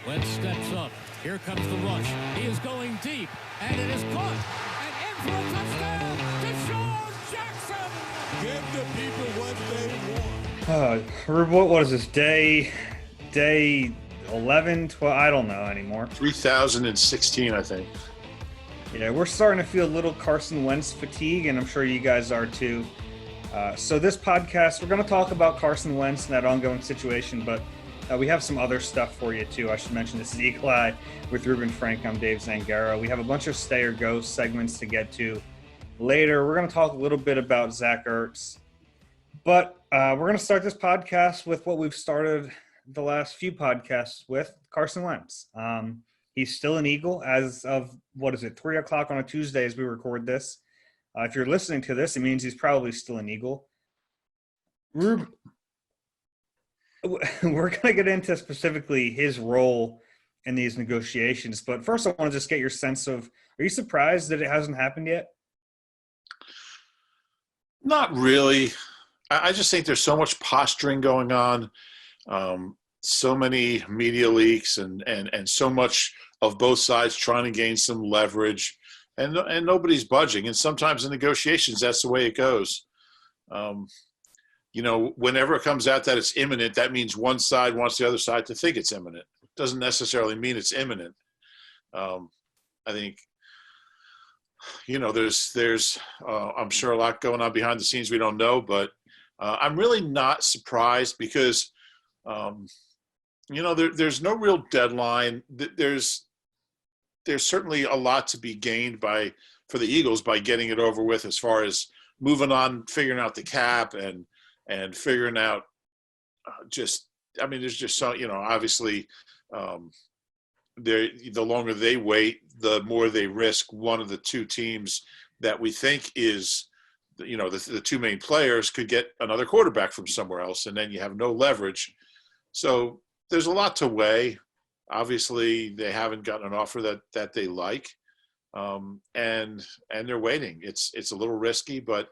Wentz steps up. Here comes the rush. He is going deep, and it is caught. And in for a touchdown, Deshaun Jackson. Give the people what they want. Reuben, what is this, day 11, 12? I don't know anymore. 3016, I think. Yeah, we're starting to feel a little Carson Wentz fatigue, and I'm sure you guys are too. So this podcast, we're going to talk about Carson Wentz and that ongoing situation, but we have some other stuff for you too. I should mention this is Eagle Eye with Reuben Frank. I'm Dave Zangaro. We have a bunch of stay or go segments to get to later. We're going to talk a little bit about Zach Ertz, but we're going to start this podcast with what we've started the last few podcasts with, Carson Wentz. He's still an Eagle as of, 3 o'clock on a Tuesday as we record this. If you're listening to this, it means he's probably still an Eagle. We're going to get into specifically his role in these negotiations. But first, I want to just get your sense of, are you surprised that it hasn't happened yet? Not really. I just think there's so much posturing going on, so many media leaks and so much of both sides trying to gain some leverage, and nobody's budging. And sometimes in negotiations, that's the way it goes. Whenever it comes out that it's imminent, that means one side wants the other side to think it's imminent. It doesn't necessarily mean it's imminent. I think, there's I'm sure a lot going on behind the scenes we don't know, but I'm really not surprised because, there's no real deadline. There's certainly a lot to be gained for the Eagles by getting it over with, as far as moving on, figuring out the cap and figuring out there's just so, obviously the longer they wait, the more they risk one of the two teams that we think is, the two main players could get another quarterback from somewhere else, and then you have no leverage. So there's a lot to weigh. Obviously, they haven't gotten an offer that they like, and they're waiting. It's a little risky, but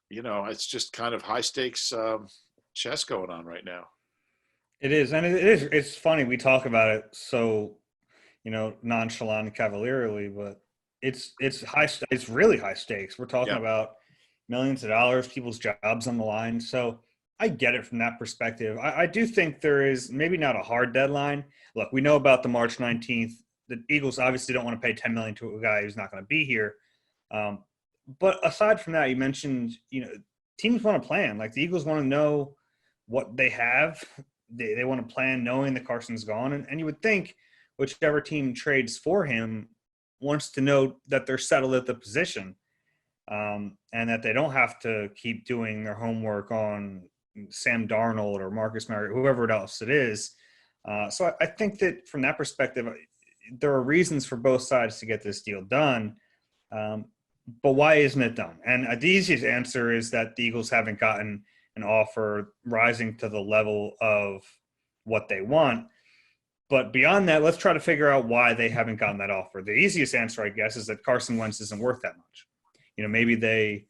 it's just kind of high stakes chess going on right now. It is, and it's funny we talk about it so nonchalant and cavalierly, but it's high. It's really high stakes. We're talking about millions of dollars, people's jobs on the line. So I get it from that perspective. I do think there is maybe not a hard deadline. Look, we know about the March 19th. The Eagles obviously don't want to pay $10 million to a guy who's not going to be here. But aside from that, you mentioned, teams want to plan. Like, the Eagles want to know what they have. They want to plan knowing that Carson's gone. And you would think whichever team trades for him wants to know that they're settled at the position, and that they don't have to keep doing their homework on Sam Darnold or Marcus Mariota, whoever else it is. So I think that from that perspective, there are reasons for both sides to get this deal done. But why isn't it done? And the easiest answer is that the Eagles haven't gotten an offer rising to the level of what they want. But beyond that, let's try to figure out why they haven't gotten that offer. The easiest answer, I guess, is that Carson Wentz isn't worth that much. Maybe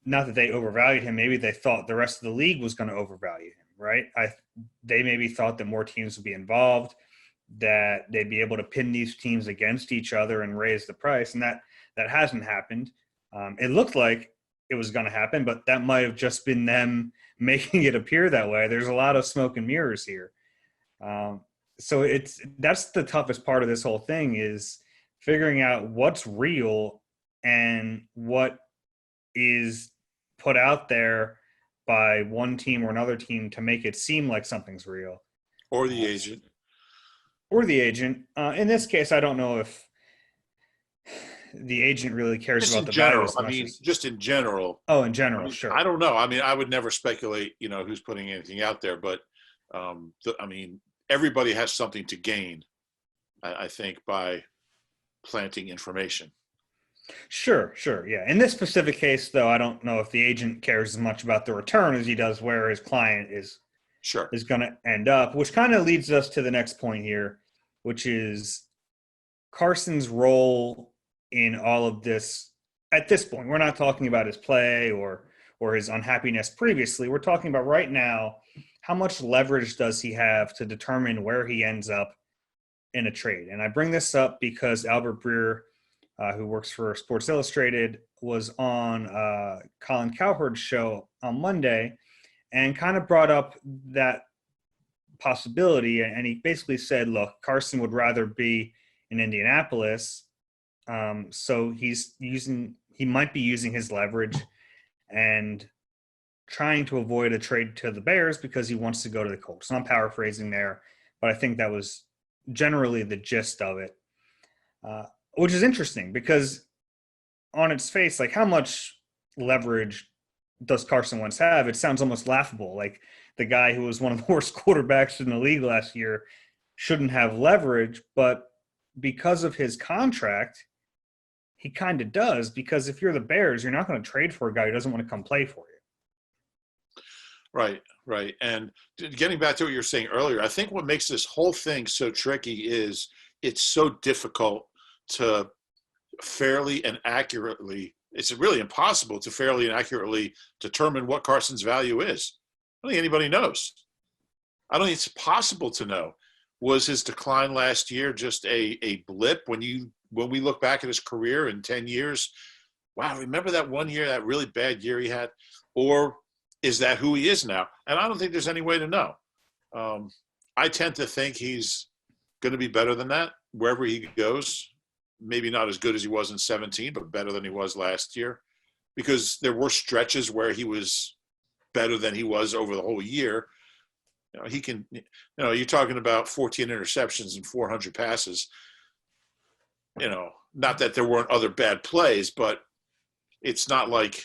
not that they overvalued him, maybe they thought the rest of the league was going to overvalue him, right? They maybe thought that more teams would be involved, that they'd be able to pin these teams against each other and raise the price, and that hasn't happened. It looked like it was going to happen, but that might have just been them making it appear that way. There's a lot of smoke and mirrors here. So that's the toughest part of this whole thing, is figuring out what's real and what is put out there by one team or another team to make it seem like something's real. Or the agent. In this case, I don't know if the agent really cares just about the general. value as much as, just in general. Oh, in general, sure. I don't know. I would never speculate, who's putting anything out there, but everybody has something to gain, I think, by planting information. Sure, yeah. In this specific case, though, I don't know if the agent cares as much about the return as he does where his client is going to end up, which kind of leads us to the next point here, which is Carson's role in all of this. At this point, we're not talking about his play or his unhappiness previously. We're talking about right now how much leverage does he have to determine where he ends up in a trade? And I bring this up because Albert Breer, who works for Sports Illustrated, was on Colin Cowherd's show on Monday and kind of brought up that possibility. And he basically said, look, Carson would rather be in Indianapolis. So he might be using his leverage and trying to avoid a trade to the Bears because he wants to go to the Colts. And I'm paraphrasing there, but I think that was generally the gist of it, which is interesting because on its face, like, how much leverage does Carson Wentz have? It sounds almost laughable. Like, the guy who was one of the worst quarterbacks in the league last year shouldn't have leverage, but because of his contract, he kind of does, because if you're the Bears, you're not going to trade for a guy who doesn't want to come play for you. Right. And getting back to what you were saying earlier, I think what makes this whole thing so tricky is it's so difficult to fairly and accurately – it's really impossible to fairly and accurately determine what Carson's value is. I don't think anybody knows. I don't think it's possible to know. Was his decline last year just a blip when we look back at his career in 10 years? Wow, remember that one year, that really bad year he had? Or is that who he is now? And I don't think there's any way to know. I tend to think he's going to be better than that wherever he goes. Maybe not as good as he was in 2017, but better than he was last year, because there were stretches where he was better than he was over the whole year. He can, you're talking about 14 interceptions and 400 passes. Not that there weren't other bad plays, but it's not like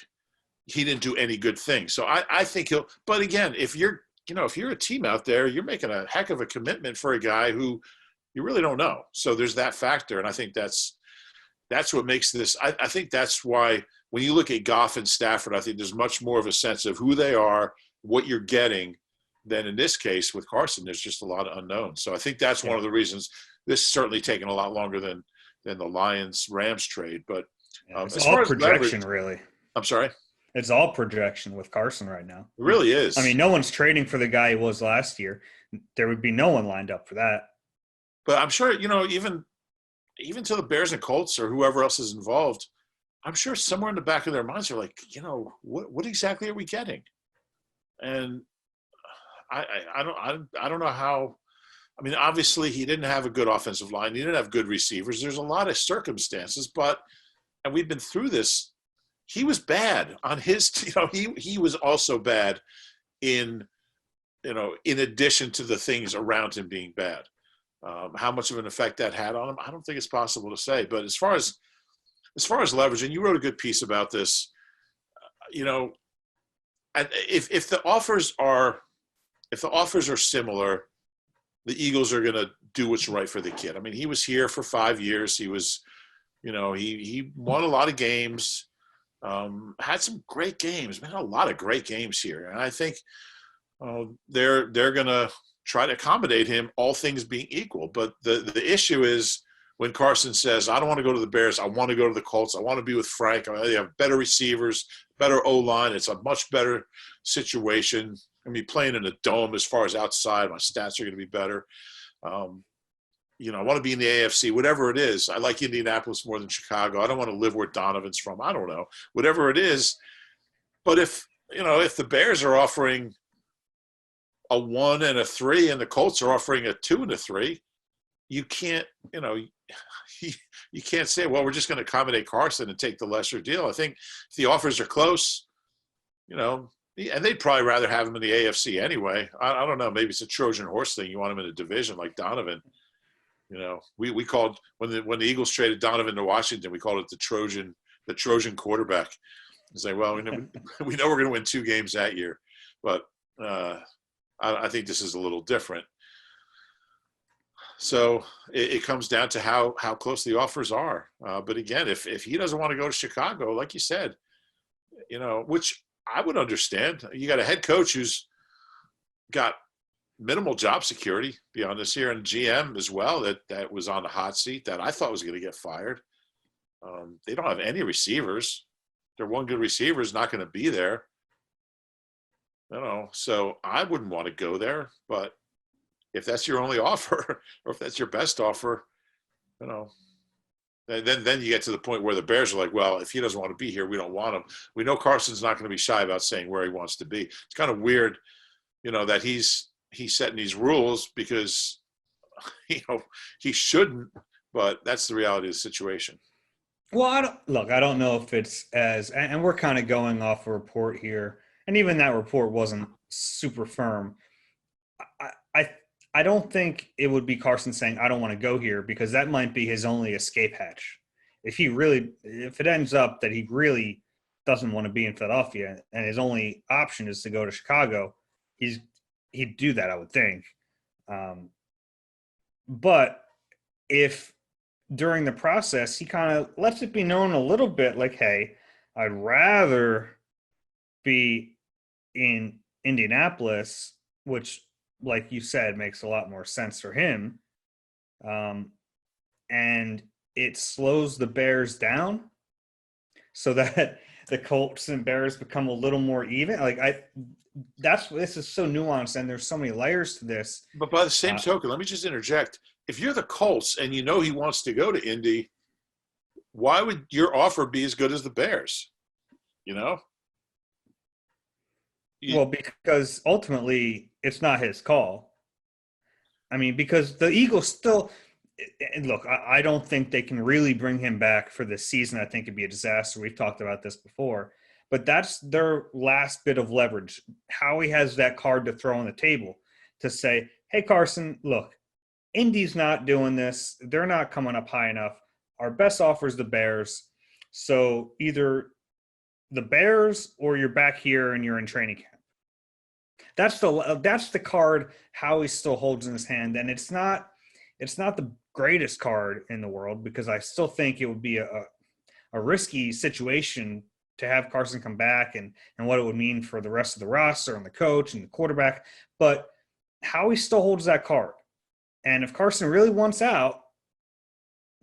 he didn't do any good things. So I think he'll, but again, if you're a team out there, you're making a heck of a commitment for a guy who you really don't know. So there's that factor. And I think that's what makes this, I think that's why when you look at Goff and Stafford, I think there's much more of a sense of who they are, what you're getting, than in this case with Carson. There's just a lot of unknowns. So I think that's one of the reasons this is certainly taking a lot longer than the Lions-Rams trade. But it's all projection, really. I'm sorry? It's all projection with Carson right now. It really is. I mean, no one's trading for the guy he was last year. There would be no one lined up for that. But I'm sure, even to the Bears and Colts or whoever else is involved, I'm sure somewhere in the back of their minds are like, what exactly are we getting? And I don't know how. I mean, obviously he didn't have a good offensive line. He didn't have good receivers. There's a lot of circumstances, and we've been through this. He was bad on his, he was also bad in addition to the things around him being bad. How much of an effect that had on him, I don't think it's possible to say. But as far as leverage, and you wrote a good piece about this, and if the offers are similar, the Eagles are going to do what's right for the kid. I mean, he was here for 5 years. He was, he won a lot of games, had some great games, a lot of great games here. And I think they're going to try to accommodate him, all things being equal. But the issue is when Carson says, I don't want to go to the Bears. I want to go to the Colts. I want to be with Frank. They have better receivers, better O-line. It's a much better situation. I'm going to be playing in a dome as far as outside. My stats are going to be better. I want to be in the AFC, whatever it is. I like Indianapolis more than Chicago. I don't want to live where Donovan's from. I don't know. Whatever it is. But if the Bears are offering a 1 and a 3 and the Colts are offering a 2 and a 3, you can't, you can't say, well, we're just going to accommodate Carson and take the lesser deal. I think if the offers are close, and they'd probably rather have him in the AFC anyway. I don't know. Maybe it's a Trojan horse thing. You want him in a division like Donovan. We called when the Eagles traded Donovan to Washington, we called it the Trojan quarterback. It's like, well, we know we're going to win 2 games that year, but I think this is a little different. So it comes down to how close the offers are. But again, if he doesn't want to go to Chicago, like you said, which I would understand. You got a head coach who's got minimal job security beyond this year, and GM as well that was on the hot seat that I thought was going to get fired. They don't have any receivers. Their one good receiver is not going to be there. So I wouldn't want to go there. But if that's your only offer, or if that's your best offer, you know, then you get to the point where the Bears are like, well, if he doesn't want to be here, we don't want him. We know Carson's not going to be shy about saying where he wants to be. It's kind of weird, that he's setting these rules because, he shouldn't, but that's the reality of the situation. Well, I don't know if it's and we're kind of going off a report here, and even that report wasn't super firm. I don't think it would be Carson saying, I don't want to go here, because that might be his only escape hatch. If it ends up that he really doesn't want to be in Philadelphia and his only option is to go to Chicago, he'd do that, I would think. But if during the process he kind of lets it be known a little bit like, hey, I'd rather be in Indianapolis, which, like you said, makes a lot more sense for him. And it slows the Bears down so that the Colts and Bears become a little more even. This is so nuanced, and there's so many layers to this. But by the same token, let me just interject. If you're the Colts and he wants to go to Indy, why would your offer be as good as the Bears? Well, because ultimately it's not his call. I mean, because the Eagles still – look, I don't think they can really bring him back for this season. I think it'd be a disaster. We've talked about this before. But that's their last bit of leverage. Howie has that card to throw on the table to say, hey, Carson, look, Indy's not doing this. They're not coming up high enough. Our best offer is the Bears. So either the Bears or you're back here and you're in training camp. That's the card Howie still holds in his hand, and it's not the greatest card in the world, because I still think it would be a risky situation to have Carson come back and what it would mean for the rest of the roster and the coach and the quarterback. But Howie still holds that card, and if Carson really wants out,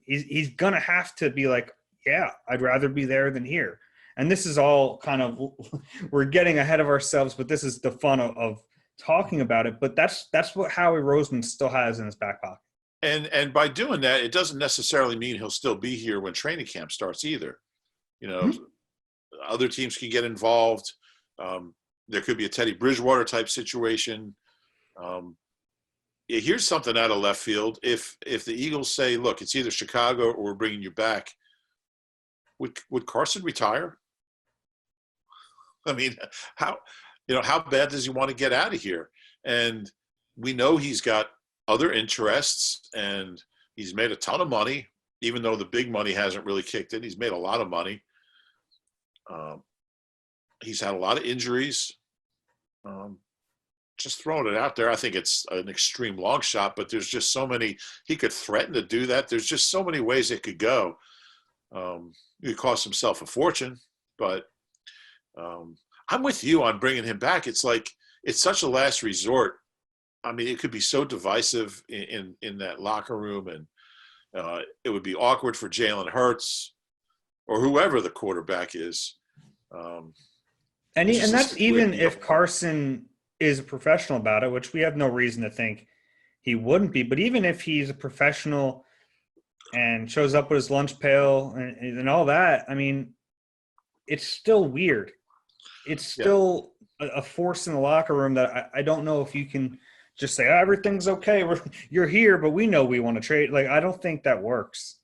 he's gonna have to be like, yeah, I'd rather be there than here. And this is all kind of – we're getting ahead of ourselves, but this is the fun of talking about it. But that's what Howie Roseman still has in his back pocket. And by doing that, it doesn't necessarily mean he'll still be here when training camp starts either. Other teams can get involved. There could be a Teddy Bridgewater type situation. Here's something out of left field. If the Eagles say, look, it's either Chicago or we're bringing you back, would Carson retire? I mean, how bad does he want to get out of here? And we know he's got other interests, and he's made a ton of money, even though the big money hasn't really kicked in. He's made a lot of money. He's had a lot of injuries. Just throwing it out there, I think it's an extreme long shot, but there's just so many. He could threaten to do that. There's just so many ways it could go. It could cost himself a fortune, but I'm with you on bringing him back. It's like it's such a last resort. I mean, it could be so divisive in that locker room, and it would be awkward for Jalen Hurts or whoever the quarterback is. And that's even if Carson is a professional about it, which we have no reason to think he wouldn't be. But even if he's a professional and shows up with his lunch pail and all that, I mean, it's still weird. It's still a force in the locker room that I don't know if you can just say, everything's okay. You're here, but we know we want to trade. I don't think that works.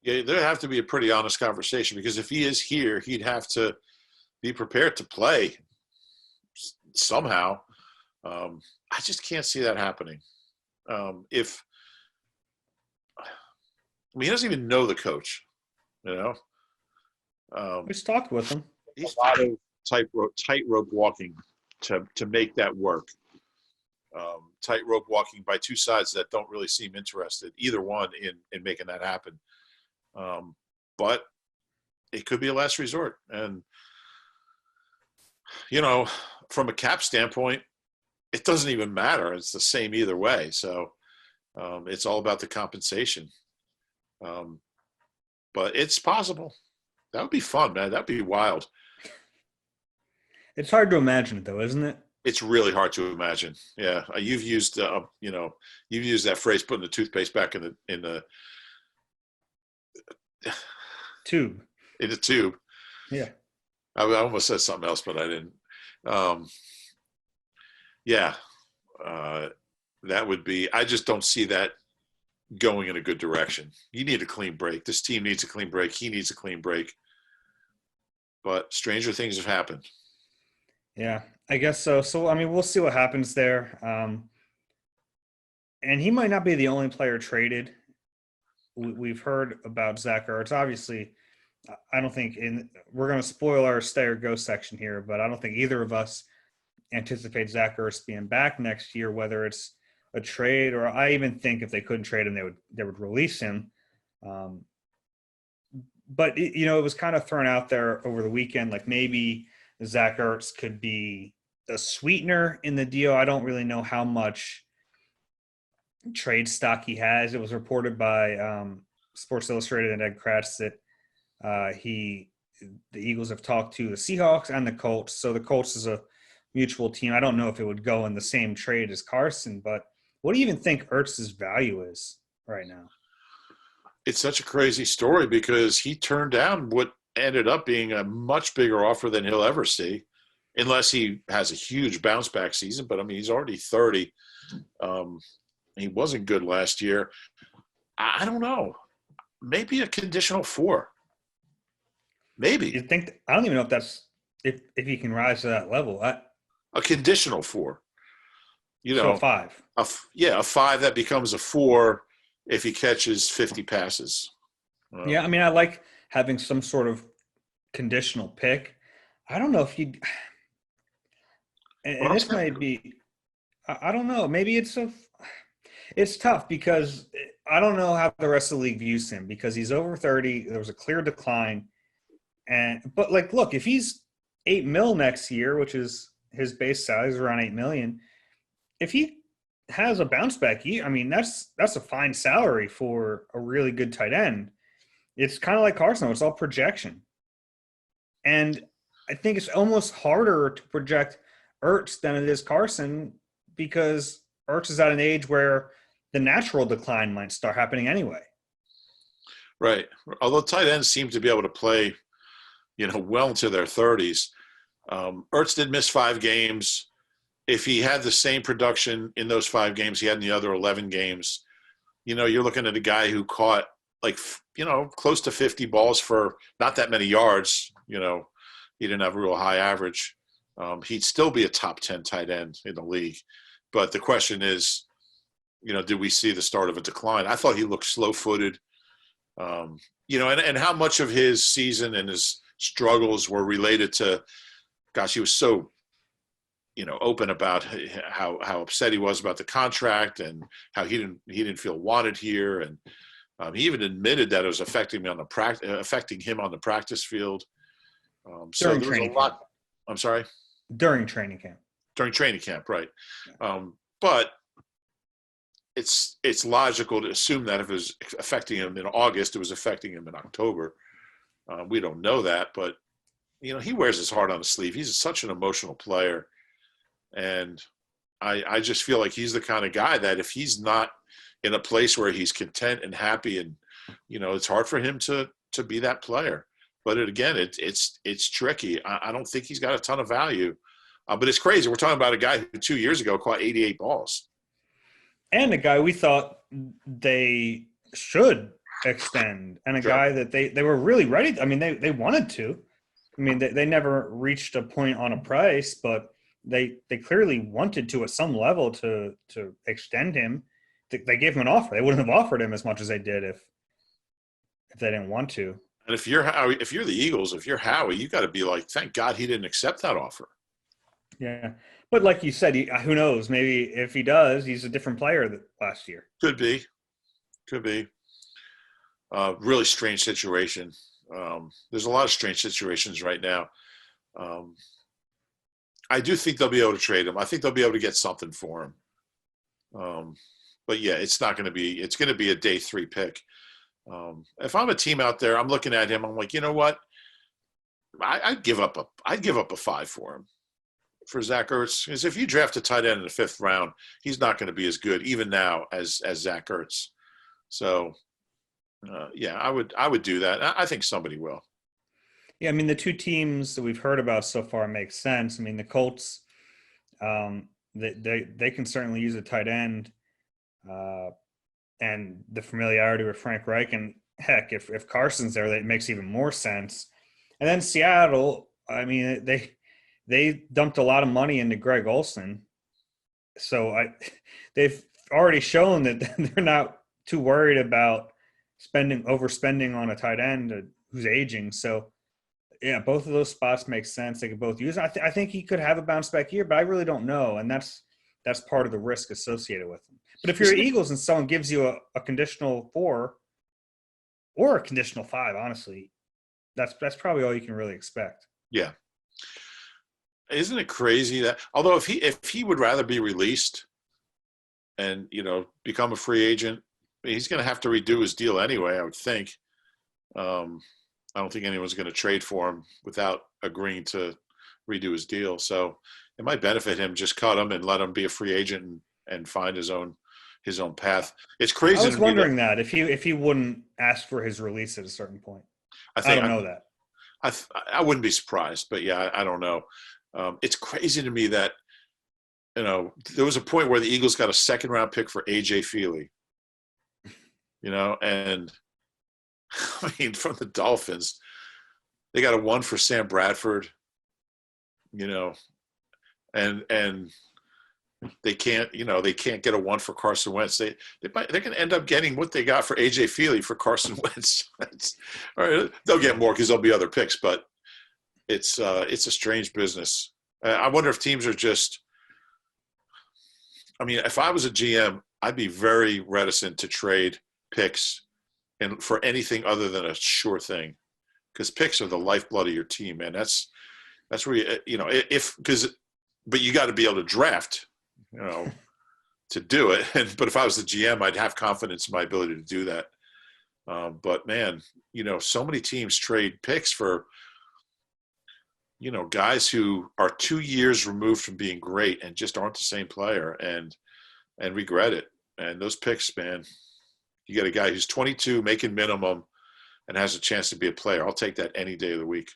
Yeah, there'd have to be a pretty honest conversation, because if he is here, he'd have to be prepared to play somehow. I just can't see that happening. He doesn't even know the coach, We just talked with him. He's a lot of tightrope walking to make that work. Tightrope walking by two sides that don't really seem interested, either one, in making that happen. But it could be a last resort. And, from a cap standpoint, it doesn't even matter. It's the same either way. So it's all about the compensation. But it's possible. That would be fun, man. That'd be wild. It's hard to imagine it, though, isn't it? It's really hard to imagine. Yeah, you've used you've used that phrase, putting the toothpaste back in the Tube. in the tube. Yeah. I almost said something else, but I didn't. Yeah, that would be. I just don't see that going in a good direction. You need a clean break. This team needs a clean break. He needs a clean break. But stranger things have happened. Yeah, I guess so. So, I mean, we'll see what happens there. And he might not be the only player traded. We've heard about Zach Ertz. Obviously, I don't think we're going to spoil our stay or go section here, but I don't think either of us anticipate Zach Ertz being back next year, whether it's a trade or I even think if they couldn't trade him, they would release him. But it was kind of thrown out there over the weekend, like maybe Zach Ertz could be a sweetener in the deal. I don't really know how much trade stock he has. It was reported by Sports Illustrated and Ed Kratz that the Eagles have talked to the Seahawks and the Colts. So the Colts is a mutual team. I don't know if it would go in the same trade as Carson, but what do you even think Ertz's value is right now? It's such a crazy story because he turned down what ended up being a much bigger offer than he'll ever see, unless he has a huge bounce back season. But I mean, he's already 30. He wasn't good last year. I don't know. Maybe a conditional 4. Maybe. You think? I don't even know if that's if he can rise to that level. A conditional 4. So a 5. A 5 that becomes a 4 if he catches 50 passes. Yeah, I mean, I like having some sort of conditional pick. I don't know if you – and this might be – I don't know. Maybe it's tough because I don't know how the rest of the league views him because he's over 30. There was a clear decline. But, like, look, if he's $8 million next year, which is his base salary is around $8 million, if he has a bounce back, I mean, that's a fine salary for a really good tight end. It's kind of like Carson. It's all projection. And I think it's almost harder to project Ertz than it is Carson because Ertz is at an age where the natural decline might start happening anyway. Right. Although tight ends seem to be able to play, well into their 30s. Ertz did miss 5 games. If he had the same production in those 5 games he had in the other 11 games, you're looking at a guy who caught close to 50 balls for not that many yards. He didn't have a real high average. He'd still be a top 10 tight end in the league. But the question is, did we see the start of a decline? I thought he looked slow-footed. And how much of his season and his struggles were related to, he was so, open about how upset he was about the contract and how he didn't feel wanted here. And he even admitted that it was affecting him on the practice field. So there was a lot. I'm sorry? During training camp. During training camp, right. Yeah. But it's logical to assume that if it was affecting him in August, it was affecting him in October. We don't know that, but, he wears his heart on his sleeve. He's such an emotional player. And I just feel like he's the kind of guy that if he's not in a place where he's content and happy and, it's hard for him to be that player. But it's tricky. I don't think he's got a ton of value. But it's crazy. We're talking about a guy who 2 years ago caught 88 balls. And a guy we thought they should extend. And a guy that they were really ready. I mean, they wanted to. I mean, they never reached a point on a price, but they clearly wanted to at some level to extend him. They gave him an offer. They wouldn't have offered him as much as they did if they didn't want to. And if you're the Eagles, if you're Howie, you got to be like, thank God he didn't accept that offer. Yeah. But like you said, who knows? Maybe if he does, he's a different player than last year. Could be. Really strange situation. There's a lot of strange situations right now. I do think they'll be able to trade him. I think they'll be able to get something for him. But yeah, it's going to be a day 3 pick. If I'm a team out there, I'm looking at him. I'm like, you know what? I'd give up a 5 for him. for Zach Ertz is if you draft a tight end in the 5th round, he's not going to be as good even now as Zach Ertz. So, yeah, I would do that. I think somebody will. Yeah, I mean, the 2 teams that we've heard about so far make sense. I mean, the Colts, they can certainly use a tight end, and the familiarity with Frank Reich. And heck, if Carson's there, that makes even more sense. And then Seattle, I mean, they dumped a lot of money into Greg Olsen, so they've already shown that they're not too worried about overspending on a tight end who's aging. So, yeah, both of those spots make sense. They could both use it. I think he could have a bounce back year, but I really don't know, and that's part of the risk associated with him. But if you're the Eagles and someone gives you a conditional 4 or a conditional 5, honestly, that's probably all you can really expect. Yeah. Isn't it crazy that although if he would rather be released and, become a free agent, he's going to have to redo his deal anyway, I would think. I don't think anyone's going to trade for him without agreeing to redo his deal. So it might benefit him, just cut him and let him be a free agent and find his own path. It's crazy. I was wondering that if he wouldn't ask for his release at a certain point. I don't know that. I wouldn't be surprised, but yeah, I don't know. It's crazy to me that, there was a point where the Eagles got a 2nd-round pick for A.J. Feely, and I mean, from the Dolphins, they got a 1 for Sam Bradford, and they can't get a 1 for Carson Wentz. They're going to end up getting what they got for A.J. Feely for Carson Wentz. All right, they'll get more because there'll be other picks, but it's a strange business. I wonder if teams are just – I mean, if I was a GM, I'd be very reticent to trade picks and for anything other than a sure thing, because picks are the lifeblood of your team, man. That's where but you got to be able to draft, to do it. But if I was the GM, I'd have confidence in my ability to do that. But man, so many teams trade picks for, guys who are 2 years removed from being great and just aren't the same player and regret it. And those picks, man, you get a guy who's 22, making minimum, and has a chance to be a player. I'll take that any day of the week.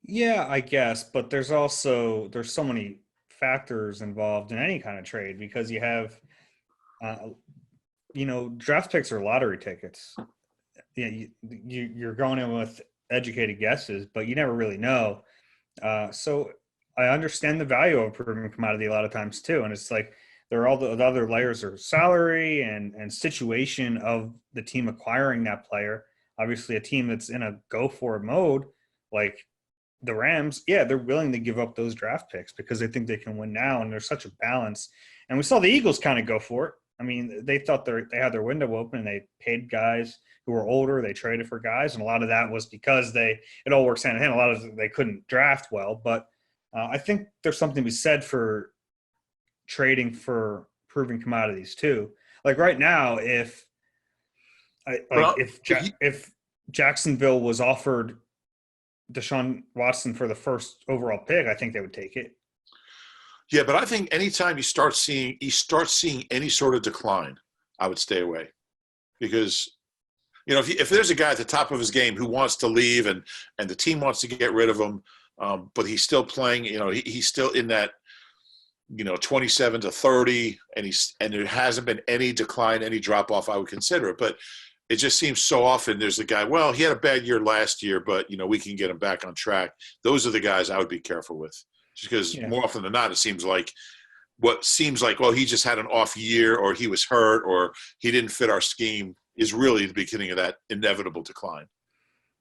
Yeah, I guess, but there's so many factors involved in any kind of trade because you have, draft picks are lottery tickets. Yeah, you're going in with educated guesses, but you never really know. So I understand the value of a proven commodity a lot of times too, and it's like there are all the other layers of salary and situation of the team acquiring that player. Obviously, a team that's in a go-for-it mode, like the Rams, yeah, they're willing to give up those draft picks because they think they can win now, and there's such a balance. And we saw the Eagles kind of go for it. I mean, they thought they had their window open, and they paid guys who were older. They traded for guys, and a lot of that was because it all works hand in hand. A lot of it, they couldn't draft well, but I think there's something to be said for trading for proven commodities too. Like right now, if Jacksonville was offered Deshaun Watson for the first overall pick, I think they would take it. Yeah, but I think anytime you start seeing any sort of decline, I would stay away, because if there's a guy at the top of his game who wants to leave and the team wants to get rid of him, but he's still playing, he's still in that 27 to 30, and there hasn't been any decline, any drop off, I would consider it. But it just seems so often there's the guy, well, he had a bad year last year, but we can get him back on track. Those are the guys I would be careful with, just because more often than not, it seems like well, he just had an off year, or he was hurt, or he didn't fit our scheme, is really the beginning of that inevitable decline.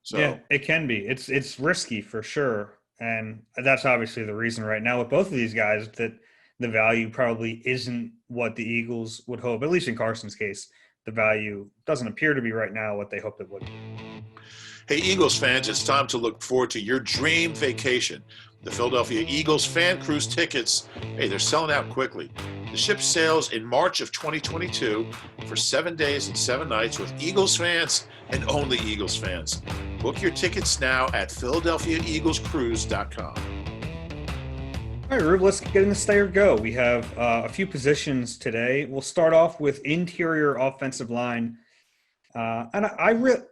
So yeah, it can be. It's risky for sure, and that's obviously the reason right now with both of these guys that the value probably isn't what the Eagles would hope. At least in Carson's case, the value doesn't appear to be right now what they hoped it would be. Hey, Eagles fans, it's time to look forward to your dream vacation. The Philadelphia Eagles fan cruise tickets, they're selling out quickly. The ship sails in March of 2022 for 7 days and 7 nights with Eagles fans and only Eagles fans. Book your tickets now at PhiladelphiaEaglesCruise.com. All right, Rube, let's get into stay or go. We have a few positions today. We'll start off with interior offensive line. And I want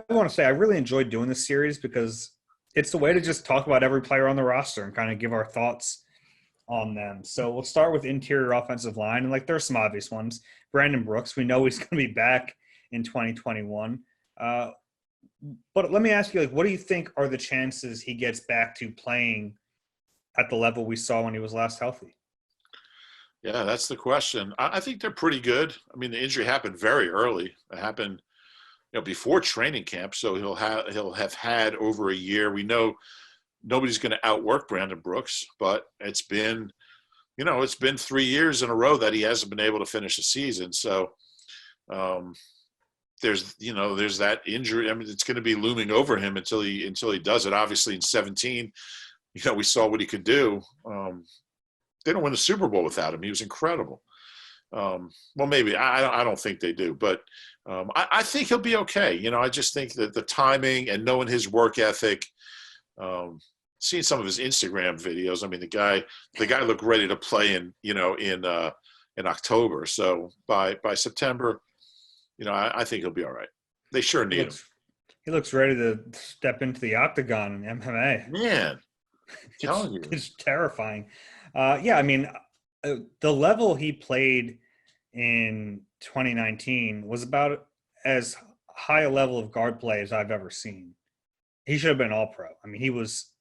to say I really enjoyed doing this series because it's a way to just talk about every player on the roster and kind of give our thoughts on them. So we'll start with interior offensive line. And, there's some obvious ones. Brandon Brooks, we know he's going to be back in 2021. But let me ask you, what do you think are the chances he gets back to playing at the level we saw when he was last healthy? Yeah, that's the question. I think they're pretty good. I mean, the injury happened very early. It happened, before training camp. So he'll have had over a year. We know nobody's going to outwork Brandon Brooks, but it's been 3 years in a row that he hasn't been able to finish a season. So there's that injury. I mean, it's going to be looming over him until he does it. Obviously in 2017, we saw what he could do. They don't win the Super Bowl without him. He was incredible. Well, maybe I don't think they do, but I think he'll be okay. I just think that the timing and knowing his work ethic, seeing some of his Instagram videos. I mean, the guy looked ready to play in October. So by September, I think he'll be all right. They sure need him. He looks ready to step into the octagon in MMA. Man, telling you, it's terrifying. I mean, the level he played in 2019 was about as high a level of guard play as I've ever seen. He should have been all-pro. I mean, he was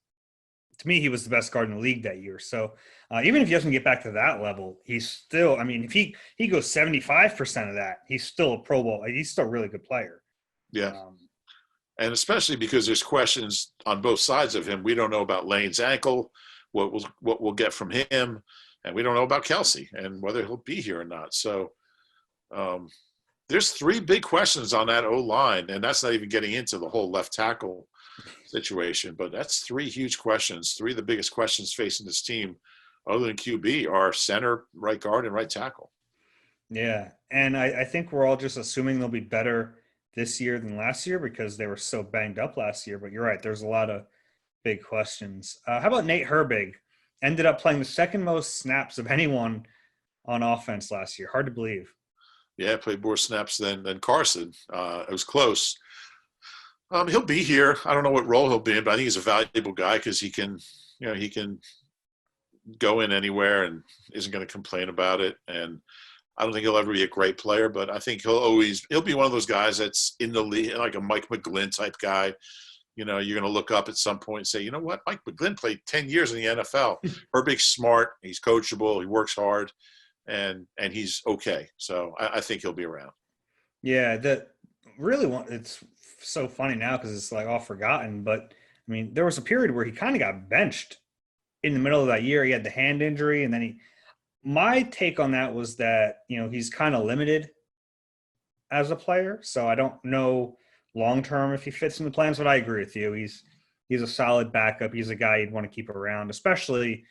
the best guard in the league that year. So even if he doesn't get back to that level, he's still – I mean, if he goes 75% of that, he's still a Pro Bowl. He's still a really good player. Yeah. And especially because there's questions on both sides of him. We don't know about Lane's ankle, what we'll get from him, and we don't know about Kelsey and whether he'll be here or not. So there's three big questions on that O-line, and that's not even getting into the whole left tackle situation. But that's three huge questions. Three of the biggest questions facing this team, other than QB, are center, right guard, and right tackle. Yeah, and I think we're all just assuming they'll be better this year than last year because they were so banged up last year. But you're right, there's a lot of big questions. How about Nate Herbig? Ended up playing the second most snaps of anyone on offense last year. Hard to believe. Yeah, played more snaps than Carson. It was close. He'll be here. I don't know what role he'll be in, but I think he's a valuable guy because he can go in anywhere and isn't going to complain about it. And I don't think he'll ever be a great player, but I think he'll be one of those guys that's in the league, like a Mike McGlynn type guy. You're going to look up at some point and say, you know what, Mike McGlynn played 10 years in the NFL. Herbig's smart. He's coachable. He works hard, and he's okay. So I think he'll be around. Yeah, it's so funny now because it's all forgotten. But, I mean, there was a period where he kind of got benched in the middle of that year. He had the hand injury, and then my take on that was that, he's kind of limited as a player. So I don't know long-term if he fits in the plans, but I agree with you. He's a solid backup. He's a guy you'd want to keep around, especially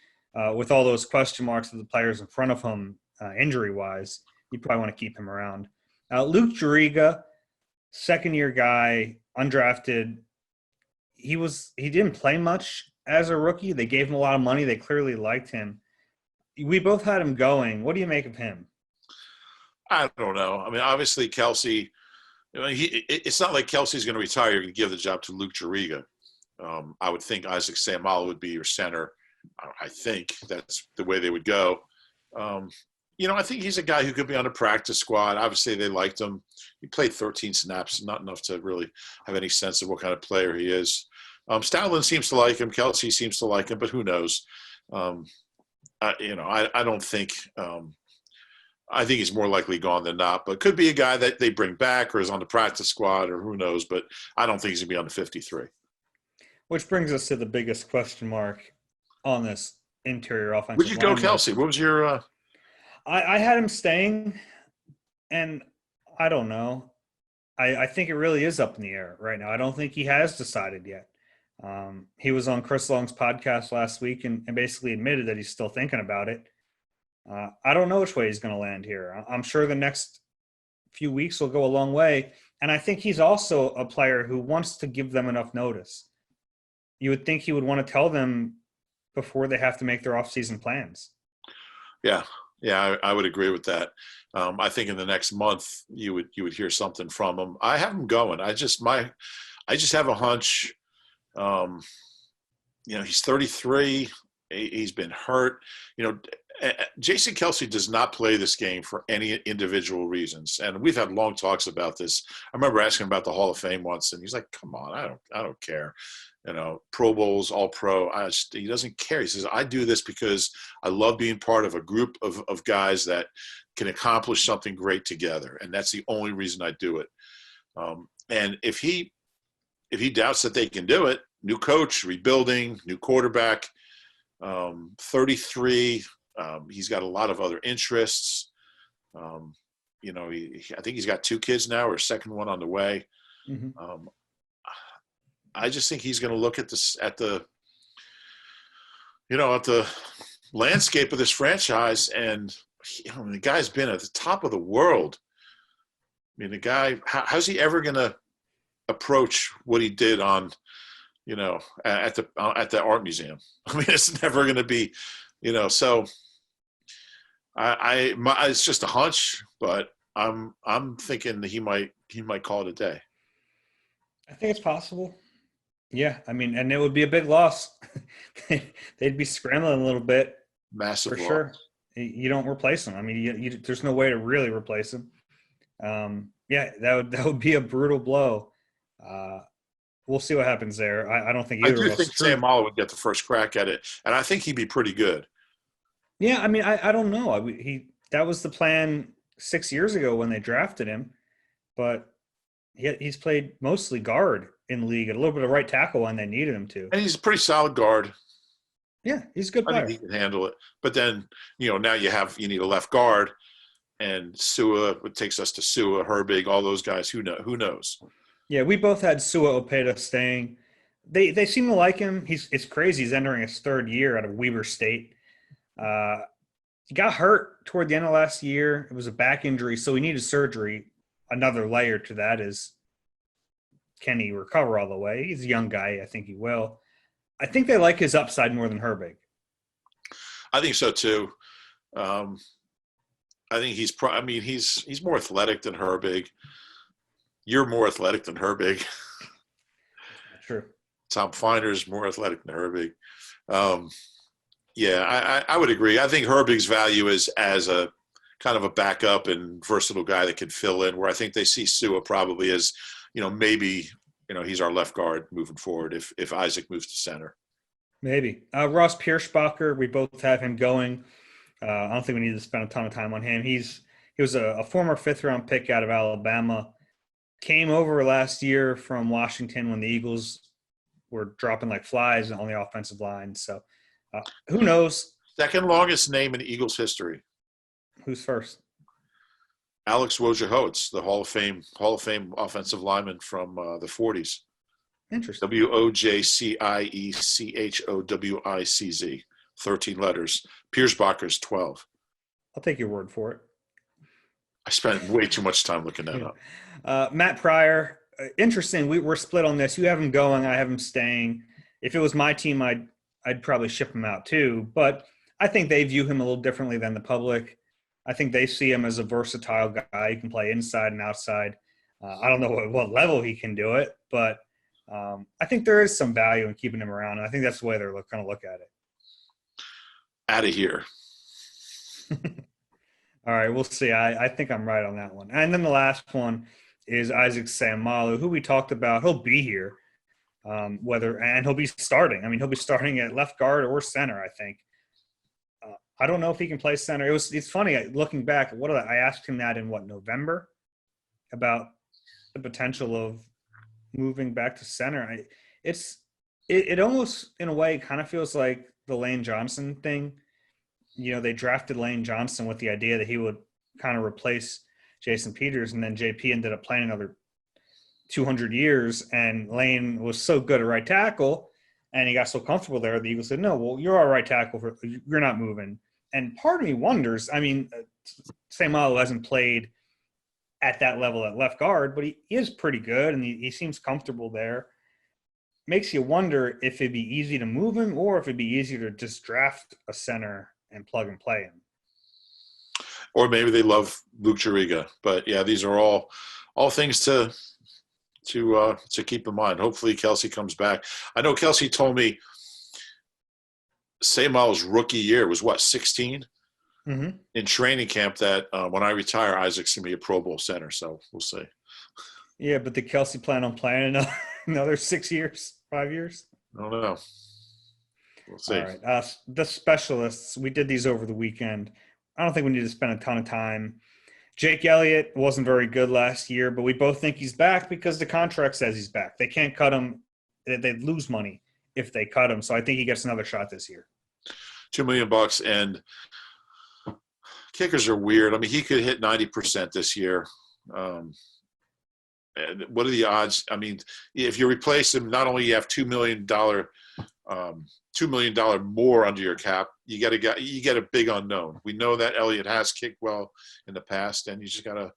with all those question marks of the players in front of him injury-wise. You probably want to keep him around. Luke Juriga, second-year guy, undrafted. He didn't play much as a rookie. They gave him a lot of money. They clearly liked him. We both had him going. What do you make of him? I don't know. I mean, obviously, Kelsey, it's not like Kelsey's going to retire. You're going to give the job to Luke Juriga. I would think Isaac Seumalo would be your center. I think that's the way they would go. I think he's a guy who could be on a practice squad. Obviously, they liked him. He played 13 snaps, not enough to really have any sense of what kind of player he is. Stoutland seems to like him. Kelsey seems to like him, but who knows? I don't think I think he's more likely gone than not, but could be a guy that they bring back or is on the practice squad or who knows, but I don't think he's going to be on the 53. Which brings us to the biggest question mark on this interior offensive line. Where'd you go, Kelsey? What was your I had him staying, and I don't know. I think it really is up in the air right now. I don't think he has decided yet. He was on Chris Long's podcast last week and basically admitted that he's still thinking about it. I don't know which way he's going to land here. I'm sure the next few weeks will go a long way. And I think he's also a player who wants to give them enough notice. You would think he would want to tell them before they have to make their offseason plans. Yeah, I would agree with that. I think in the next month you would hear something from him. I have him going. I just have a hunch. He's 33. He's been hurt. Jason Kelce does not play this game for any individual reasons, and we've had long talks about this. I remember asking him about the Hall of Fame once, and he's like, "Come on, I don't care." Pro Bowls, All Pro. He doesn't care. He says, "I do this because I love being part of a group of guys that can accomplish something great together, and that's the only reason I do it." And if he doubts that they can do it, new coach, rebuilding, new quarterback, 33. He's got a lot of other interests. I think he's got 2 kids now, or a second one on the way. Mm-hmm. I just think he's going to look at the landscape of this franchise, and the guy's been at the top of the world. I mean, the guy, how's he ever going to approach what he did on, at the art museum? I mean, it's never going to be, so it's just a hunch, but I'm thinking that he might call it a day. I think it's possible. Yeah, I mean, and it would be a big loss. They'd be scrambling a little bit. Massive for loss. Sure. You don't replace him. I mean, there's no way to really replace him. That would be a brutal blow. We'll see what happens there. I don't think either of us. I do think Sam Malo would get the first crack at it, and I think he'd be pretty good. Yeah, I mean, I don't know. That was the plan 6 years ago when they drafted him, but he's played mostly guard in the league, and a little bit of right tackle when they needed him to. And he's a pretty solid guard. Yeah, he's a good player. I think he can handle it. But then, now you need a left guard, and Sua, it takes us to Sua, Herbig, all those guys. Who knows? Yeah, we both had Sua Opeta staying. They seem to like him. It's crazy. He's entering his 3rd year out of Weber State. He got hurt toward the end of last year. It was a back injury, so he needed surgery. Another layer to that is, can he recover all the way? He's a young guy. I think he will. I think they like his upside more than Herbig. I think so too. I think he's more athletic than Herbig. You're more athletic than Herbig. True. Tom Finer's more athletic than Herbig. I would agree. I think Herbig's value is as a kind of a backup and versatile guy that can fill in, where I think they see Sua probably as, maybe, he's our left guard moving forward if Isaac moves to center. Maybe. Ross Pierschbacher, we both have him going. I don't think we need to spend a ton of time on him. He was a former 5th-round pick out of Alabama. Came over last year from Washington when the Eagles were dropping like flies on the offensive line. So who knows? Second longest name in Eagles history. Who's first? Alex Wojciechowicz, the Hall of Fame offensive lineman from the 40s. Interesting. Wojciechowicz, 13 letters. Pierschbacher's 12. I'll take your word for it. I spent way too much time looking that up. Matt Pryor, interesting. We're split on this. You have him going. I have him staying. If it was my team, I'd probably ship him out too. But I think they view him a little differently than the public. I think they see him as a versatile guy. He can play inside and outside. I don't know what level he can do it, but I think there is some value in keeping him around. And I think that's the way they're going to look at it. Out of here. All right, we'll see. I think I'm right on that one. And then the last one is Isaac Seumalo, who we talked about. He'll be here, and he'll be starting. I mean, he'll be starting at left guard or center, I think. I don't know if he can play center. It's funny, looking back, I asked him that in November, about the potential of moving back to center. It almost, in a way, kind of feels like the Lane Johnson thing. They drafted Lane Johnson with the idea that he would kind of replace Jason Peters, and then JP ended up playing another 200 years, and Lane was so good at right tackle, and he got so comfortable there, the Eagles said, no, well, you're our right tackle. You're not moving. And part of me wonders, I mean, Seumalo hasn't played at that level at left guard, but he is pretty good, and he seems comfortable there. makes you wonder if it'd be easy to move him or if it'd be easier to just draft a center and plug and play him. Or maybe they love Luke Juriga. But yeah, these are all things to keep in mind. Hopefully Kelsey comes back. I know Kelsey told me Seymour's rookie year was 16 in training camp, that when I retire, Isaac's gonna be a Pro Bowl center. So we'll see. Yeah, but did Kelsey plan on playing another 6 years, 5 years? I don't know. We'll see. All right. The specialists, we did these over the weekend. I don't think we need to spend a ton of time. Jake Elliott wasn't very good last year, but we both think he's back because the contract says he's back. They can't cut him. They'd lose money if they cut him. So I think he gets another shot this year. $2 million, and kickers are weird. I mean, he could hit 90% this year. And what are the odds? I mean, if you replace him, not only you have $2 million more under your cap, you get a big unknown. We know that Elliott has kicked well in the past, and you just gotta,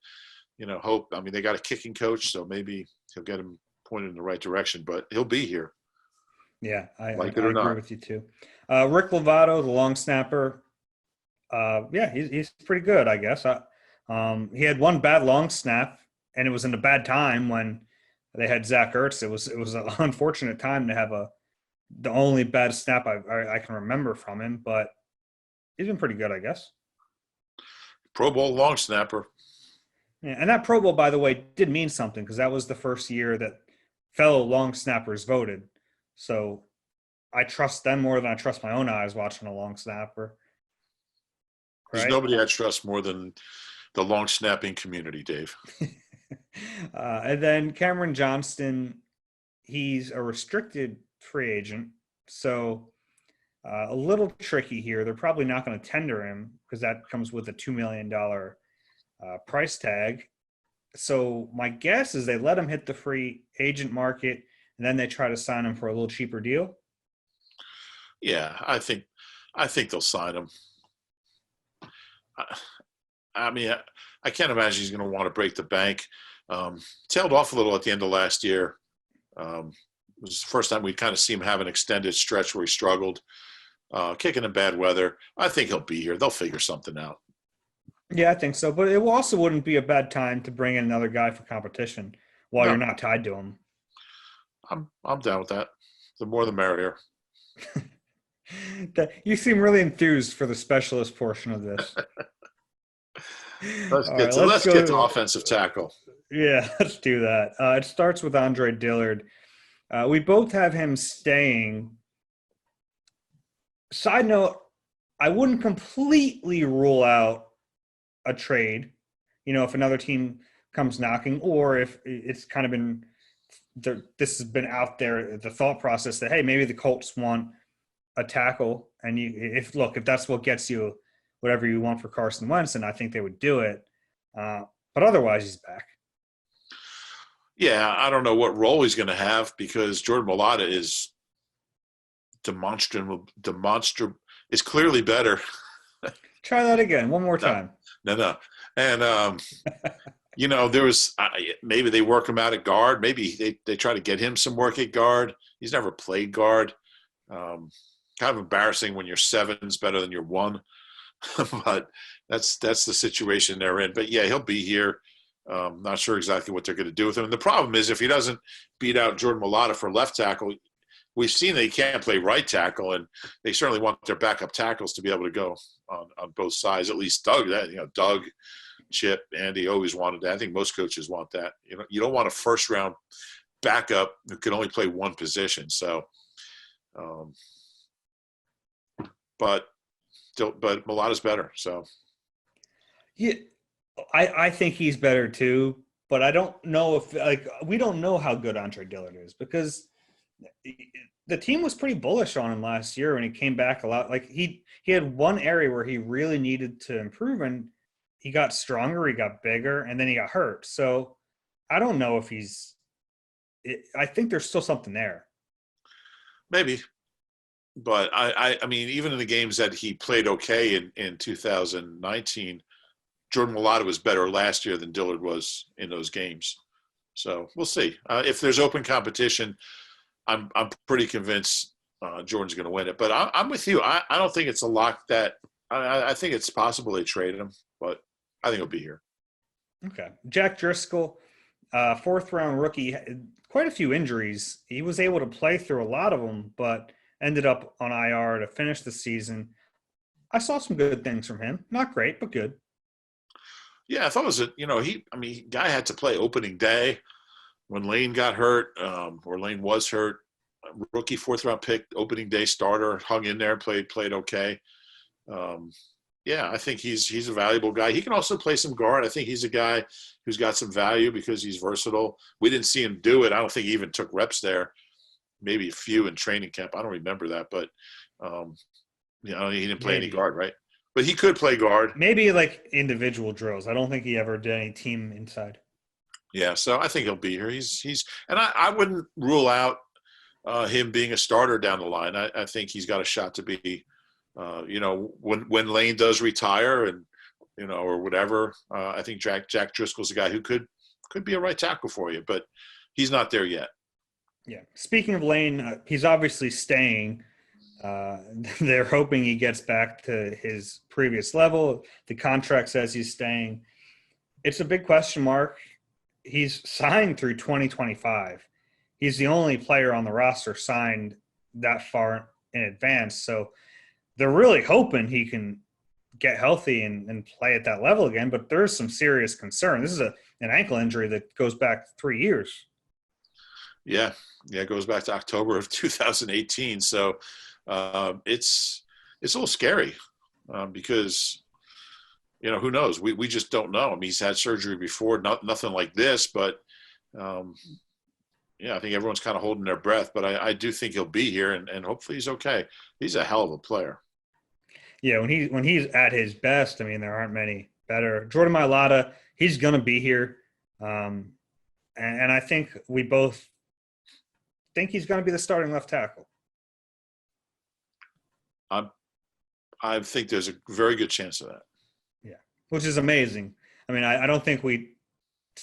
hope. I mean, they got a kicking coach, so maybe he'll get him pointed in the right direction. But he'll be here. Yeah, I like it or agree not. with you too. Rick Lovato, the long snapper. Yeah, he's pretty good, I guess. He had one bad long snap, and it was in a bad time when they had Zach Ertz. It was an unfortunate time to have the only bad snap I can remember from him, but he's been pretty good, I guess. Pro Bowl long snapper. Yeah, and that Pro Bowl, by the way, did mean something because that was the first year that fellow long snappers voted. So I trust them more than I trust my own eyes watching a long snapper. There's nobody I trust more than the long snapping community, Dave. And then Cameron Johnston, he's a restricted free agent. So a little tricky here. They're probably not going to tender him because that comes with a $2 million price tag. So my guess is they let him hit the free agent market and then they try to sign him for a little cheaper deal. Yeah, I think they'll sign him. I mean, I can't imagine he's going to want to break the bank. Tailed off a little at the end of last year. It was the first time we'd kind of see him have an extended stretch where he struggled, kicking in bad weather. I think he'll be here. They'll figure something out. Yeah, I think so. But it also wouldn't be a bad time to bring in another guy for competition while you're not tied to him. I'm down with that. The more the merrier. You seem really enthused for the specialist portion of this. Let's get to offensive tackle. Yeah, let's do that. It starts with Andre Dillard. We both have him staying. Side note, I wouldn't completely rule out a trade, if another team comes knocking, or if it's kind of been this has been out there, the thought process that, hey, maybe the Colts want a tackle, and if that's what gets you whatever you want for Carson Wentz, and I think they would do it. But otherwise, he's back. Yeah, I don't know what role he's going to have because Jordan Mailata is is clearly better. Try that again, one more time. No. And, there was maybe they work him out at guard. Maybe they try to get him some work at guard. He's never played guard. Kind of embarrassing when your 7's better than your 1. But that's the situation they're in. But, yeah, he'll be here. Not sure exactly what they're going to do with him. And the problem is if he doesn't beat out Jordan Mailata for left tackle, we've seen they can't play right tackle, and they certainly want their backup tackles to be able to go on both sides. At least Doug, Chip, Andy always wanted that. I think most coaches want that. You don't want a first-round backup who can only play one position. So, but Mailata's better. So, yeah, I think he's better too. But I don't know if we don't know how good Andre Dillard is because the team was pretty bullish on him last year when he came back a lot. Like he had one area where he really needed to improve, and he got stronger, he got bigger, and then he got hurt. So I don't know if I think there's still something there. Maybe. But I mean, even in the games that he played okay in 2019, Jordan Mailata was better last year than Dillard was in those games. So we'll see. If there's open competition, I'm pretty convinced Jordan's going to win it. But I'm with you. I don't think it's a lock that I think it's possible they traded him, but I think he'll be here. Okay. Jack Driscoll, fourth-round rookie, quite a few injuries. He was able to play through a lot of them, but ended up on IR to finish the season. I saw some good things from him. Not great, but good. Yeah, I thought it was guy had to play opening day when Lane got hurt, or Lane was hurt. Rookie fourth-round pick, opening day starter, hung in there, played okay. Yeah, I think he's a valuable guy. He can also play some guard. I think he's a guy who's got some value because he's versatile. We didn't see him do it. I don't think he even took reps there. Maybe a few in training camp. I don't remember that, but he didn't play any guard, right? But he could play guard. Maybe like individual drills. I don't think he ever did any team inside. Yeah, so I think he'll be here. And I wouldn't rule out him being a starter down the line. I think he's got a shot to be, when Lane does retire and, or whatever, I think Jack Driscoll's a guy who could be a right tackle for you, but he's not there yet. Yeah. Speaking of Lane, he's obviously staying. They're hoping he gets back to his previous level. The contract says he's staying. It's a big question mark. He's signed through 2025. He's the only player on the roster signed that far in advance. So they're really hoping he can get healthy and play at that level again. But there is some serious concern. This is an ankle injury that goes back 3 years. Yeah, it goes back to October of 2018. So it's a little scary because, who knows? We just don't know. I mean, he's had surgery before, nothing like this, but I think everyone's kind of holding their breath. But I do think he'll be here, and hopefully he's okay. He's a hell of a player. Yeah, when he's at his best, I mean, there aren't many better. Jordan Mailata, he's going to be here, and I think we both think he's going to be the starting left tackle. I think there's a very good chance of that. Yeah, which is amazing. I mean, I don't think we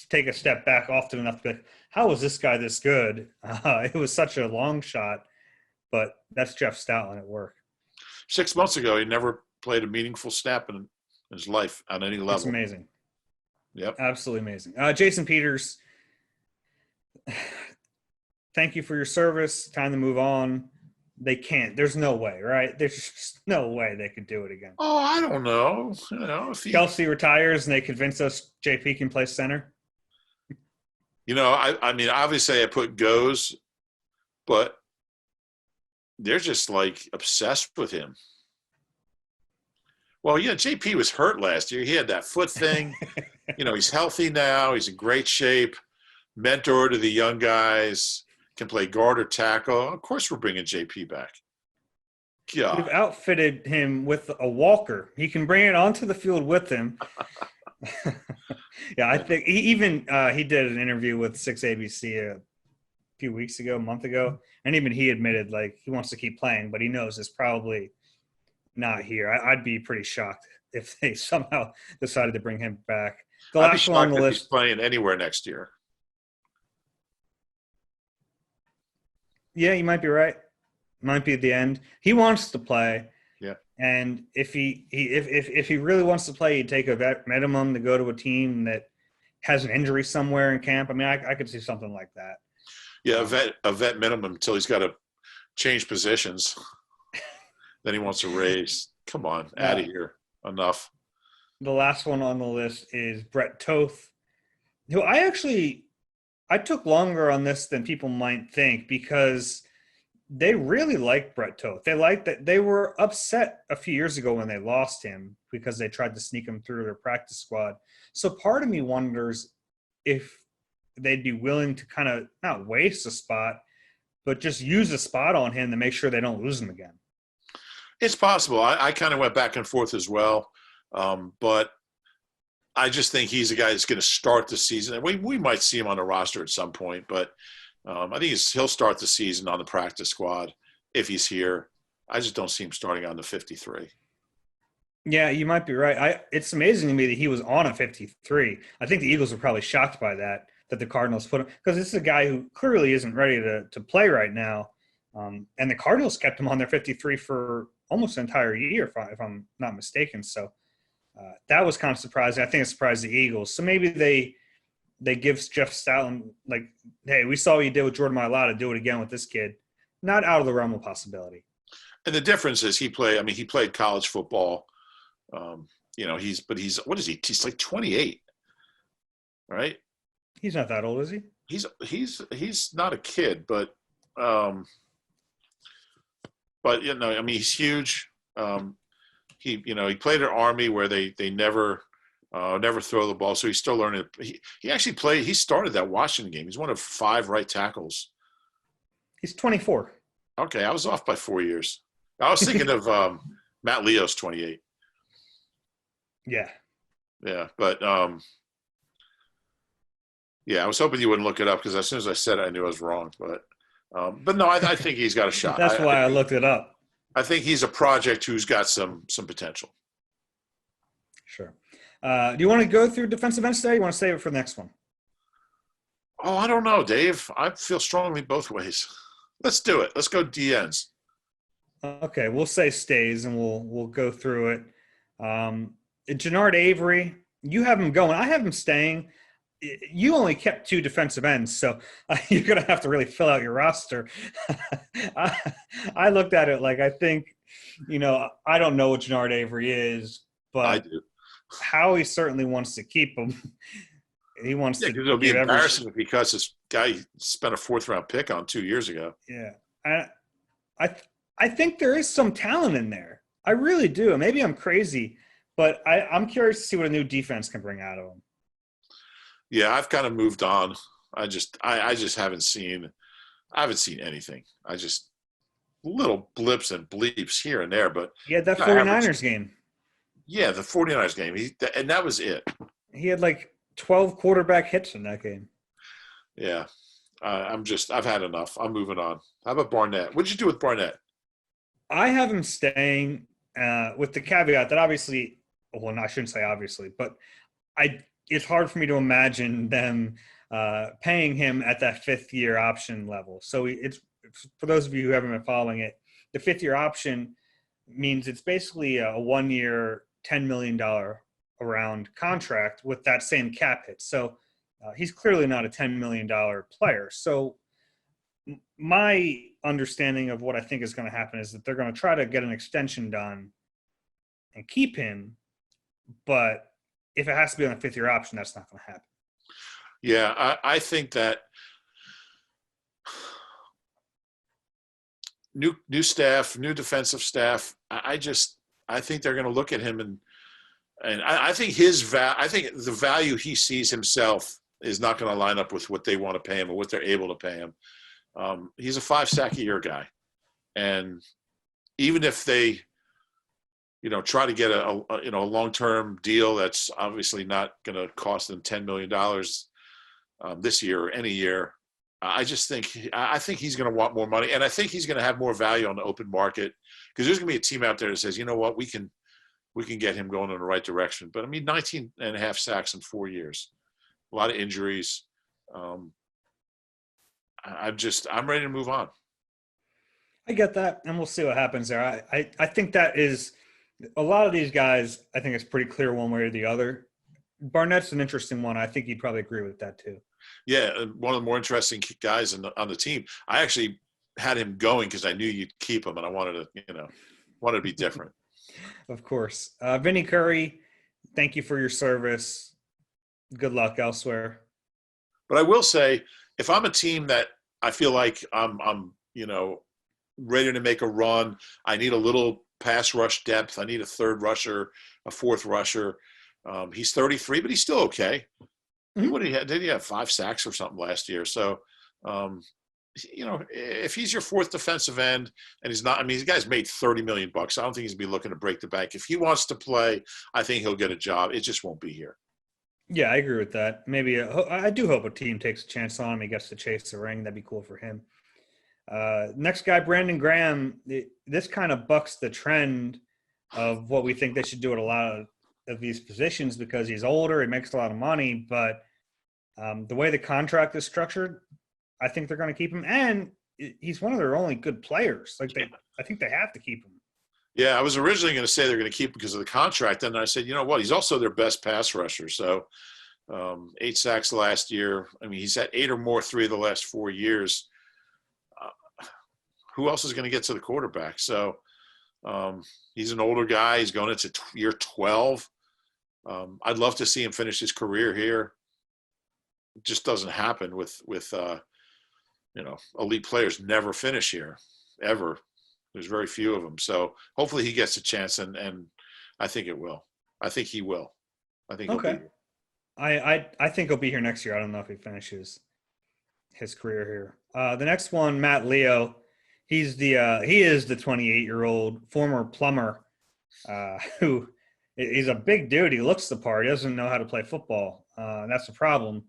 take a step back often enough to be like, how was this guy this good? It was such a long shot, but that's Jeff Stoutland at work. 6 months ago, he never played a meaningful snap in his life on any level. That's amazing. Yep. Absolutely amazing. Jason Peters, thank you for your service. Time to move on. They can't. There's no way, right? There's just no way they could do it again. Oh, I don't know. If Kelsey retires and they convince us JP can play center. I mean, obviously I put goes, but they're just like obsessed with him. Well, JP was hurt last year. He had that foot thing. He's healthy now. He's in great shape. Mentor to the young guys. Can play guard or tackle. Of course we're bringing JP back. Yeah. We've outfitted him with a walker. He can bring it onto the field with him. Yeah, I think he did an interview with 6ABC a month ago, and even he admitted like he wants to keep playing, but he knows it's probably not here. I'd be pretty shocked if they somehow decided to bring him back. The I'd be last one on shocked the if list. he's playing anywhere next year. Yeah, you might be right. Might be at the end. He wants to play. Yeah. And if he really wants to play, he'd take a vet minimum to go to a team that has an injury somewhere in camp. I mean, I could see something like that. Yeah, a vet minimum until he's got to change positions. Then he wants a raise. Come on, out of here. Enough. The last one on the list is Brett Toth, who I took longer on this than people might think because they really like Brett Toth. They like that. They were upset a few years ago when they lost him because they tried to sneak him through their practice squad. So part of me wonders if they'd be willing to kind of not waste a spot, but just use a spot on him to make sure they don't lose him again. It's possible. I kind of went back and forth as well. But I just think he's a guy that's going to start the season. We might see him on the roster at some point, but I think he'll start the season on the practice squad if he's here. I just don't see him starting on the 53. Yeah, you might be right. It's amazing to me that he was on a 53. I think the Eagles were probably shocked by that. that the Cardinals put him, because this is a guy who clearly isn't ready to play right now. And the Cardinals kept him on their 53 for almost an entire year, if I'm not mistaken. So that was kind of surprising. I think it surprised the Eagles. So maybe they give Jeff Stoutland, like, hey, we saw what you did with Jordan Mailata, do it again with this kid. Not out of the realm of possibility. And the difference is he played college football. He's what is he? He's like 28, right? He's not that old, is he? He's not a kid, but he's huge. He played at Army where they never throw the ball, so he's still learning. He actually played. He started that Washington game. He's one of 5 right tackles. He's 24. Okay, I was off by 4 years. I was thinking of Matt Leo's 28. Yeah. Yeah, but I was hoping you wouldn't look it up because as soon as I said it, I knew I was wrong. But no, I think he's got a shot. That's why I looked it up. I think he's a project who's got some potential. Sure. Do you want to go through defensive ends today? You want to save it for the next one? Oh, I don't know, Dave. I feel strongly both ways. Let's do it. Let's go DNs. Okay, we'll say stays, and we'll go through it. Jannard Avery, you have him going. I have him staying. You only kept 2 defensive ends, so you're going to have to really fill out your roster. I looked at it like I think, I don't know what Jannard Avery is, but I do. Howie certainly wants to keep him. He wants to. Because it'll be embarrassing if he cuts this guy he spent a 4th-round pick on 2 years ago. Yeah, I think there is some talent in there. I really do. Maybe I'm crazy, but I'm curious to see what a new defense can bring out of him. Yeah, I've kind of moved on. I just haven't seen anything. I just little blips and bleeps here and there, but he had that 49ers game. Yeah, the 49ers game. And that was it. He had like 12 quarterback hits in that game. Yeah. I've had enough. I'm moving on. How about Barnett? What'd you do with Barnett? I have him staying with the caveat that obviously, well, no, I shouldn't say obviously, but it's hard for me to imagine them paying him at that 5th-year option level. So it's for those of you who haven't been following it, the 5th-year option means it's basically a 1-year, $10 million around contract with that same cap hit. So he's clearly not a $10 million player. So my understanding of what I think is going to happen is that they're going to try to get an extension done and keep him. But if it has to be on a 5th-year option, that's not going to happen. Yeah, I think that new staff, new defensive staff. I think they're going to look at him and I think I think the value he sees himself is not going to line up with what they want to pay him or what they're able to pay him. He's a 5-sack-a-year guy, and even if they, try to get a long-term deal that's obviously not going to cost them $10 million this year or any year, I think he's going to want more money, and I think he's going to have more value on the open market because there's going to be a team out there that says, you know what, we can get him going in the right direction. But 19 and a half sacks in 4 years, a lot of injuries. I'm ready to move on. I get that, and we'll see what happens there. I think that is a lot of these guys. I think it's pretty clear one way or the other. Barnett's an interesting one. I think you'd probably agree with that too. Yeah, one of the more interesting guys on the team. I actually had him going because I knew you'd keep him, and I wanted to be different. Of course, Vinny Curry. Thank you for your service. Good luck elsewhere. But I will say, if I'm a team that I feel like I'm ready to make a run, I need a little pass rush depth. I need a 3rd rusher, a 4th rusher. He's 33, but he's still okay. Mm-hmm. Did he have 5 sacks or something last year? So, if he's your 4th defensive end and he's not, the guy's made $30 million. I don't think he's gonna be looking to break the bank. If he wants to play, I think he'll get a job. It just won't be here. Yeah, I agree with that. Maybe I do hope a team takes a chance on him. He gets to chase the ring. That'd be cool for him. Next guy, Brandon Graham. This kind of bucks the trend of what we think they should do at a lot of these positions because he's older. He makes a lot of money, but The way the contract is structured, I think they're going to keep him. And he's one of their only good players. I think they have to keep him. Yeah, I was originally going to say they're going to keep him because of the contract. And I said, you know what? He's also their best pass rusher. So 8 sacks last year. I mean, he's had 8 or more 3 of the last 4 years. Who else is going to get to the quarterback? So he's an older guy. He's going into year 12. I'd love to see him finish his career here. It just doesn't happen with elite players never finish here, ever. There's very few of them. So hopefully he gets a chance, and I think it will. I think he will. I think okay. I think he'll be here next year. I don't know if he finishes his career here. The next one, Matt Leo. He is the 28-year-old former plumber who he's a big dude. He looks the part. He doesn't know how to play football. And that's the problem.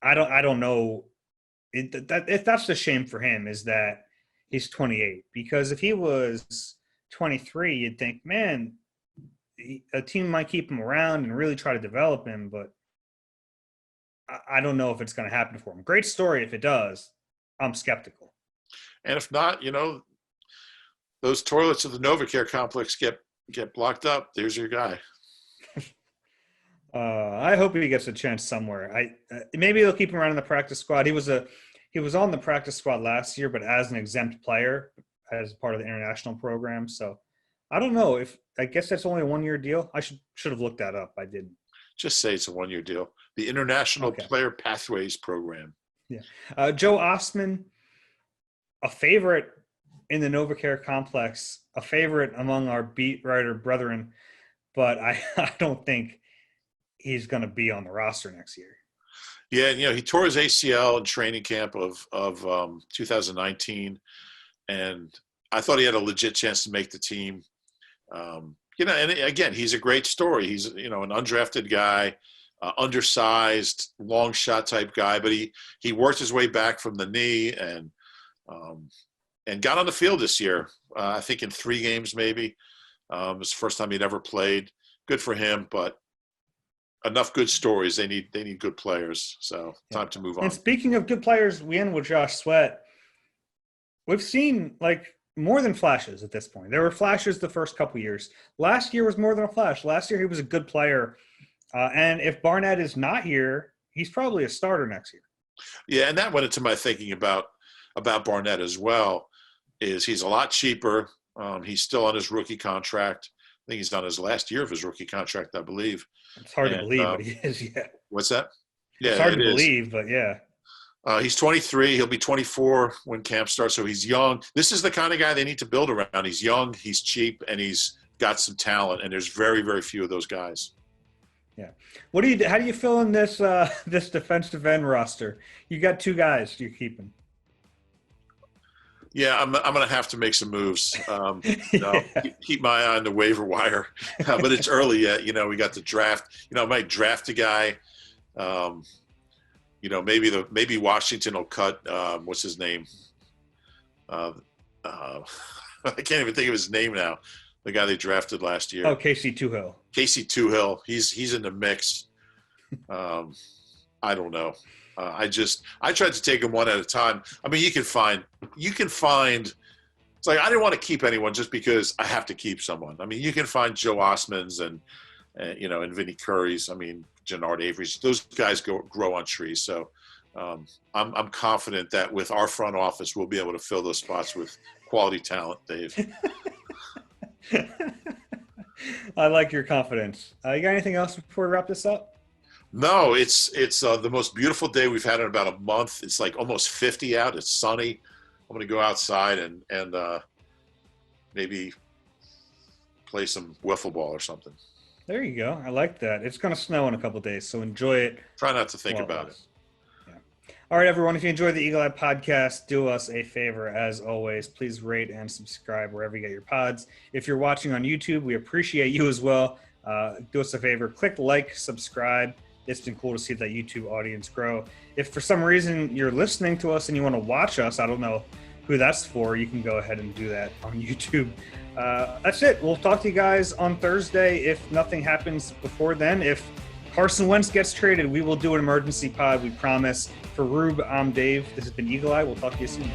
I don't know. If that's the shame for him is that he's 28. Because if he was 23, you'd think, man, a team might keep him around and really try to develop him. But I don't know if it's going to happen for him. Great story if it does. I'm skeptical. And if not, those toilets of the NovaCare complex get blocked up. There's your guy. I hope he gets a chance somewhere. Maybe they'll keep him around in the practice squad. He was on the practice squad last year, but as an exempt player, as part of the international program. So I don't know I guess that's only a 1-year deal. I should have looked that up. I didn't. Just say it's a 1-year deal. The International Player Pathways Program. Yeah. Joe Osman, a favorite in the NovaCare complex, a favorite among our beat writer brethren, but I don't think he's going to be on the roster next year. Yeah, he tore his ACL in training camp of 2019, and I thought he had a legit chance to make the team. And again, he's a great story. He's an undrafted guy, undersized, long shot type guy, but he worked his way back from the knee and got on the field this year. I think in 3 games maybe. It was the first time he'd ever played. Good for him, but enough good stories. They need good players. So time to move on. And speaking of good players, we end with Josh Sweat. We've seen more than flashes at this point. There were flashes the first couple years. Last year was more than a flash. Last year he was a good player. And if Barnett is not here, he's probably a starter next year. Yeah, and that went into my thinking about Barnett as well. Is he's a lot cheaper. He's still on his rookie contract. I think he's on his last year of his rookie contract, I believe. It's hard to believe, but he is, yeah. What's that? Yeah, it's hard to believe, but yeah. He's 23. He'll be 24 when camp starts, so he's young. This is the kind of guy they need to build around. He's young, he's cheap, and he's got some talent, and there's very, very few of those guys. Yeah. How do you fill in this this defensive end roster? You got 2 guys you're keeping. Yeah, I'm going to have to make some moves. Keep my eye on the waiver wire, but it's early yet. We got the draft. I might draft a guy. Maybe Washington will cut. What's his name? I can't even think of his name now. The guy they drafted last year. Oh, Casey Tuhill. He's in the mix. I don't know. I tried to take them one at a time. I mean, you can find, it's like, I didn't want to keep anyone just because I have to keep someone. I mean, you can find Joe Osmond's and Vinny Curry's, Jannard Avery's, those guys grow on trees. So I'm confident that with our front office, we'll be able to fill those spots with quality talent, Dave. I like your confidence. You got anything else before we wrap this up? No, it's the most beautiful day we've had in about a month. It's like almost 50 out. It's sunny. I'm going to go outside and maybe play some wiffle ball or something. There you go. I like that. It's going to snow in a couple of days, so enjoy it. Try not to think about it. Yeah. All right, everyone. If you enjoyed the Eagle Eye podcast, do us a favor. As always, please rate and subscribe wherever you get your pods. If you're watching on YouTube, we appreciate you as well. Do us a favor. Click like, subscribe. It's been cool to see that YouTube audience grow. If for some reason you're listening to us and you want to watch us, I don't know who that's for, you can go ahead and do that on YouTube. That's it. We'll talk to you guys on Thursday if nothing happens before then. If Carson Wentz gets traded, we will do an emergency pod. We promise. For Rube, I'm Dave. This has been Eagle Eye. We'll talk to you soon.